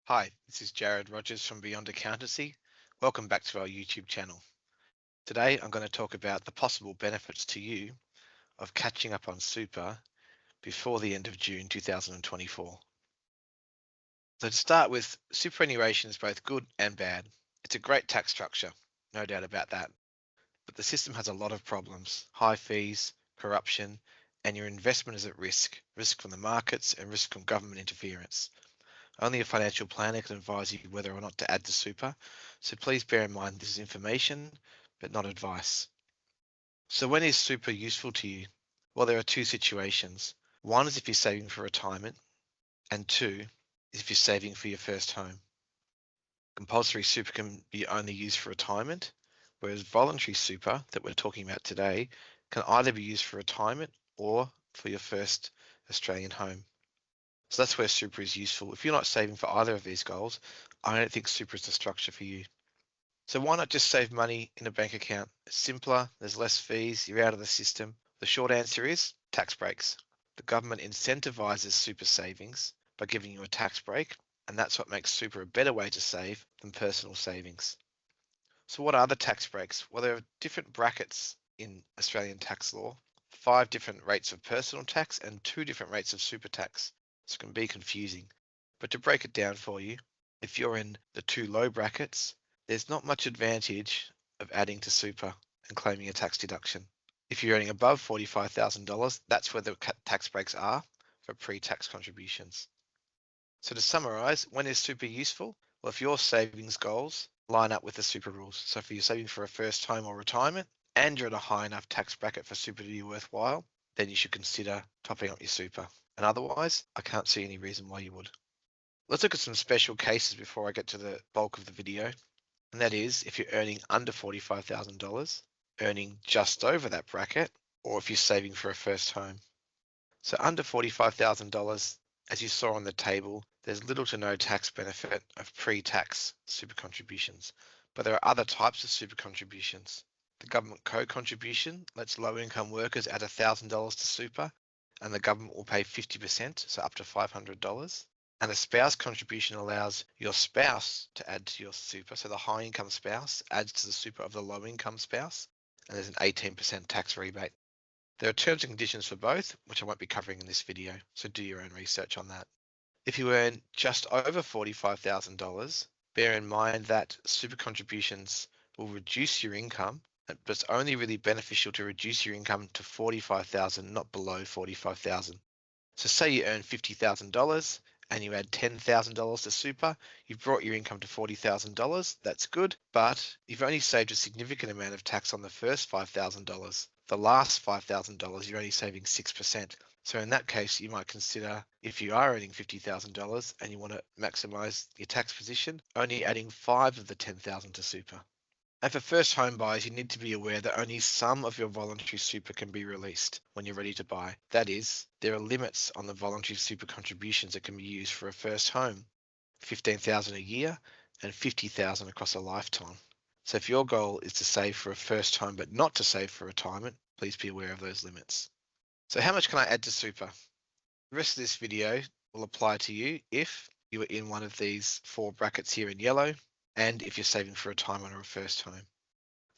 Hi, this is Jared Rogers from Beyond Accountancy. Welcome back to our YouTube channel. Today I'm going to talk about the possible benefits to you of catching up on super before the end of June 2024. So to start with, superannuation is both good and bad. It's a great tax structure, no doubt about that. But the system has a lot of problems: high fees, corruption, and your investment is at risk from the markets and risk from government interference. Only a financial planner can advise you whether or not to add to super, so please bear in mind this is information, but not advice. So when is super useful to you? Well, there are two situations. One is if you're saving for retirement, and two is if you're saving for your first home. Compulsory super can be only used for retirement, whereas voluntary super that we're talking about today can either be used for retirement or for your first Australian home. So that's where super is useful. If you're not saving for either of these goals, I don't think super is the structure for you. So why not just save money in a bank account? It's simpler, there's less fees, you're out of the system. The short answer is tax breaks. The government incentivizes super savings by giving you a tax break, and that's what makes super a better way to save than personal savings. So what are the tax breaks? Well, there are different brackets in Australian tax law, 5 different rates of personal tax and 2 different rates of super tax. So it can be confusing. But to break it down for you, if you're in the 2 low brackets, there's not much advantage of adding to super and claiming a tax deduction. If you're earning above $45,000, that's where the tax breaks are for pre-tax contributions. So to summarize, when is super useful? Well, if your savings goals line up with the super rules. So if you're saving for a first home or retirement and you're in a high enough tax bracket for super to be worthwhile, then you should consider topping up your super. And otherwise, I can't see any reason why you would. Let's look at some special cases before I get to the bulk of the video. And that is if you're earning under $45,000, earning just over that bracket, or if you're saving for a first home. So under $45,000, as you saw on the table, there's little to no tax benefit of pre-tax super contributions, but there are other types of super contributions. The government co-contribution lets low-income workers add $1,000 to super, and the government will pay 50%, so up to $500. And a spouse contribution allows your spouse to add to your super, so the high-income spouse adds to the super of the low-income spouse, and there's an 18% tax rebate. There are terms and conditions for both, which I won't be covering in this video, so do your own research on that. If you earn just over $45,000, bear in mind that super contributions will reduce your income, but it's only really beneficial to reduce your income to $45,000, not below $45,000. So say you earn $50,000 and you add $10,000 to super, you've brought your income to $40,000. That's good, but you've only saved a significant amount of tax on the first $5,000. The last $5,000, you're only saving 6%. So in that case, you might consider, if you are earning $50,000 and you want to maximize your tax position, only adding 5 of the 10,000 to super. And for first home buyers, you need to be aware that only some of your voluntary super can be released when you're ready to buy. That is, there are limits on the voluntary super contributions that can be used for a first home, 15,000 a year and 50,000 across a lifetime. So if your goal is to save for a first home but not to save for retirement, please be aware of those limits. So how much can I add to super? The rest of this video will apply to you if you are in one of these 4 brackets here in yellow, and if you're saving for retirement or a first home.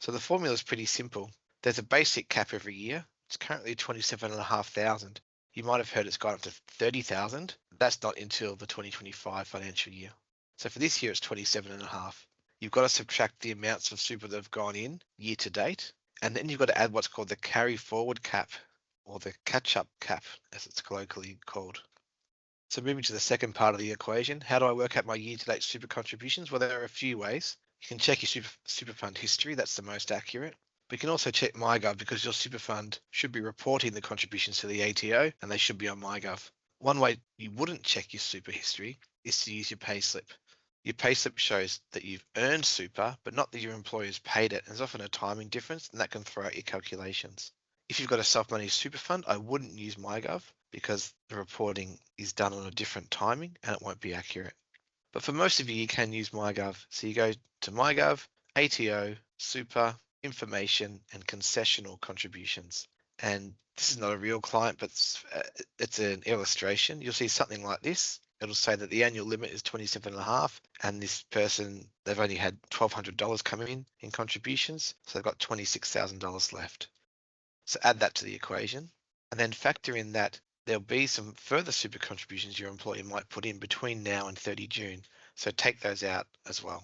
So the formula is pretty simple. There's a basic cap every year. It's currently 27,500. You might have heard it's gone up to 30,000. That's not until the 2025 financial year. So for this year, it's 27.5. You've got to subtract the amounts of super that have gone in year to date, and then you've got to add what's called the carry forward cap, or the catch-up cap, as it's colloquially called. So moving to the second part of the equation, how do I work out my year-to-date super contributions? Well, there are a few ways. You can check your super fund history, that's the most accurate. But you can also check MyGov because your super fund should be reporting the contributions to the ATO and they should be on MyGov. One way you wouldn't check your super history is to use your payslip. Your payslip shows that you've earned super, but not that your employer's paid it. There's often a timing difference and that can throw out your calculations. If you've got a self-managed super fund, I wouldn't use MyGov because the reporting is done on a different timing and it won't be accurate. But for most of you, you can use MyGov. So you go to MyGov, ATO, super, information, and concessional contributions. And this is not a real client, but it's an illustration. You'll see something like this. It'll say that the annual limit is 27 and a half, and this person, they've only had $1,200 come in contributions, so they've got $26,000 left. So add that to the equation, and then factor in that there'll be some further super contributions your employer might put in between now and 30 June. So take those out as well.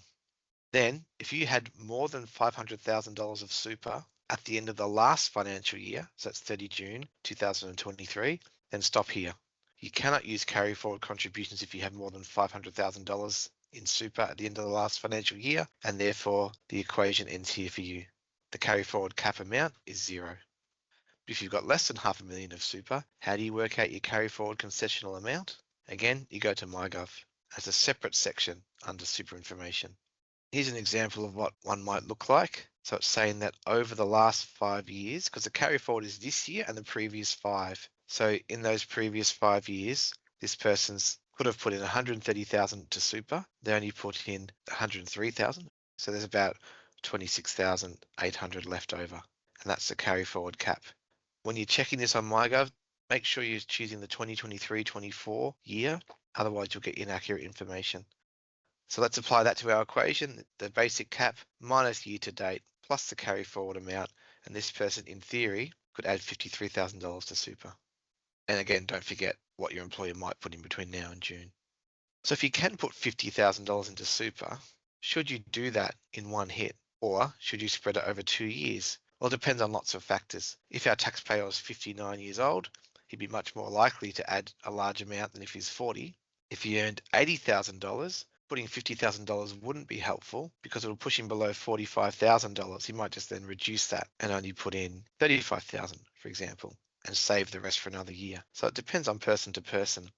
Then, if you had more than $500,000 of super at the end of the last financial year, so that's 30 June 2023, then stop here. You cannot use carry forward contributions if you have more than $500,000 in super at the end of the last financial year, and therefore the equation ends here for you. The carry forward cap amount is 0. If you've got less than $500,000 of super, how do you work out your carry forward concessional amount? Again, you go to MyGov as a separate section under super information. Here's an example of what one might look like. So it's saying that over the last 5 years, because the carry forward is this year and the previous 5. So in those previous 5 years, this person's could have put in 130,000 to super. They only put in 103,000. So there's about 26,800 left over. And that's the carry forward cap. When you're checking this on MyGov, make sure you're choosing the 2023-24 year. Otherwise, you'll get inaccurate information. So let's apply that to our equation, the basic cap minus year to date plus the carry forward amount, and this person in theory could add $53,000 to super. And again, don't forget what your employer might put in between now and June. So if you can put $50,000 into super, should you do that in one hit, or should you spread it over 2 years? Well, it depends on lots of factors. If our taxpayer was 59 years old, he'd be much more likely to add a large amount than if he's 40. If he earned $80,000, putting $50,000 wouldn't be helpful because it will push him below $45,000. He might just then reduce that and only put in $35,000, for example, and save the rest for another year. So it depends on person to person.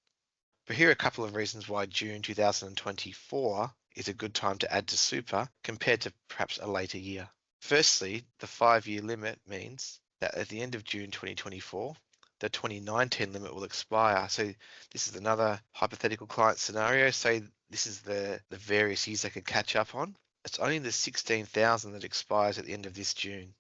But here are a couple of reasons why June 2024 is a good time to add to super compared to perhaps a later year. Firstly, the 5-year limit means that at the end of June 2024, the 2019 limit will expire. So this is another hypothetical client scenario. Say this is the various years they could catch up on. It's only the 16,000 that expires at the end of this June.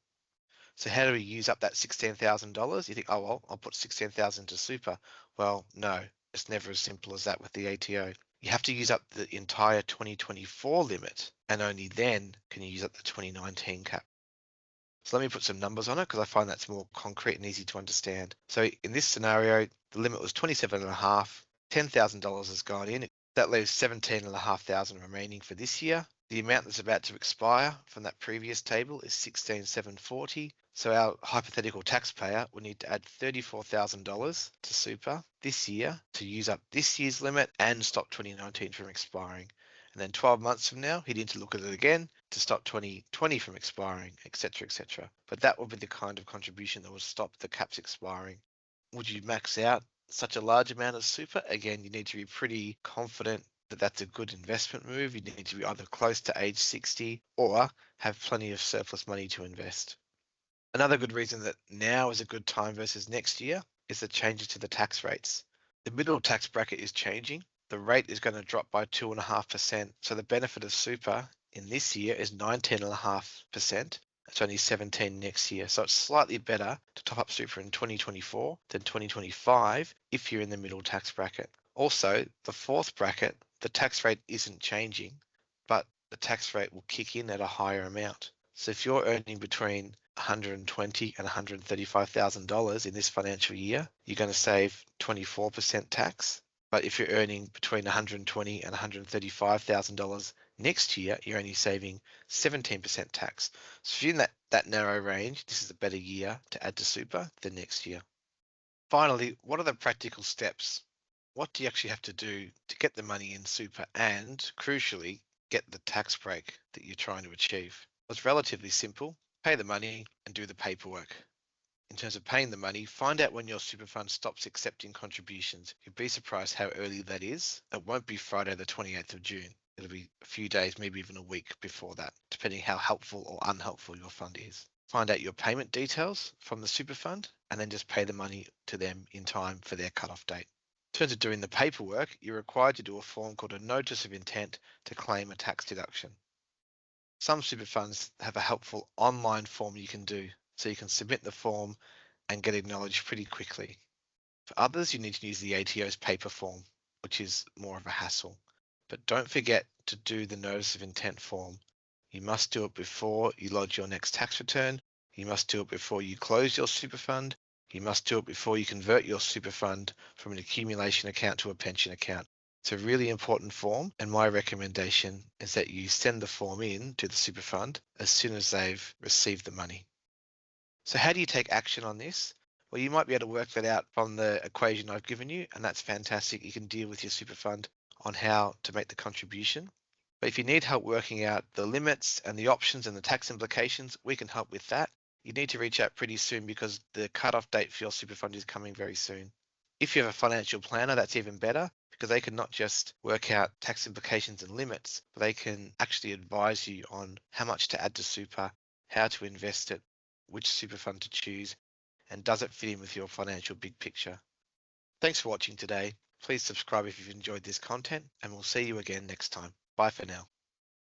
So how do we use up that $16,000? You think, oh, well, I'll put 16,000 to super. Well, no, it's never as simple as that with the ATO. You have to use up the entire 2024 limit, and only then can you use up the 2019 cap. So let me put some numbers on it because I find that's more concrete and easy to understand. So in this scenario, the limit was 27 and a half, $10,000 has gone in. That leaves 17,500 remaining for this year. The amount that's about to expire from that previous table is 16,740. So our hypothetical taxpayer will need to add $34,000 to super this year to use up this year's limit and stop 2019 from expiring. And then 12 months from now, he'd need to look at it again to stop 2020 from expiring, etc., etc. But that would be the kind of contribution that would stop the caps expiring. Would you max out such a large amount of super? Again, you need to be pretty confident that that's a good investment move. You need to be either close to age 60 or have plenty of surplus money to invest. Another good reason that now is a good time versus next year is the changes to the tax rates. The middle tax bracket is changing. The rate is going to drop by 2.5%. So the benefit of super in this year is 19.5%. It's only 17 next year. So it's slightly better to top up super in 2024 than 2025 if you're in the middle tax bracket. Also, the fourth bracket, the tax rate isn't changing, but the tax rate will kick in at a higher amount. So if you're earning between $120,000 and $135,000 in this financial year, you're going to save 24% tax. But if you're earning between $120,000 and $135,000 next year, you're only saving 17% tax. So if you're in that narrow range, this is a better year to add to super than next year. Finally, what are the practical steps? What do you actually have to do to get the money in super and, crucially, get the tax break that you're trying to achieve? It's relatively simple. Pay the money and do the paperwork. In terms of paying the money, find out when your super fund stops accepting contributions. You'd be surprised how early that is. It won't be Friday the 28th of June. It'll be a few days, maybe even a week before that, depending how helpful or unhelpful your fund is. Find out your payment details from the super fund and then just pay the money to them in time for their cutoff date. In terms of doing the paperwork, you're required to do a form called a notice of intent to claim a tax deduction. Some super funds have a helpful online form you can do, so you can submit the form and get acknowledged pretty quickly. For others, you need to use the ATO's paper form. which is more of a hassle. But don't forget to do the notice of intent form. You must do it before you lodge your next tax return. You must do it before you close your super fund. You must do it before you convert your super fund from an accumulation account to a pension account. It's a really important form, and my recommendation is that you send the form in to the super fund as soon as they've received the money. So how do you take action on this? Well, you might be able to work that out from the equation I've given you, and that's fantastic. You can deal with your super fund on how to make the contribution. But if you need help working out the limits and the options and the tax implications, we can help with that. You need to reach out pretty soon because the cutoff date for your super fund is coming very soon. If you have a financial planner, that's even better because they can not just work out tax implications and limits, but they can actually advise you on how much to add to super, how to invest it, which super fund to choose, and does it fit in with your financial big picture. Thanks for watching today. Please subscribe if you've enjoyed this content, and we'll see you again next time. Bye for now.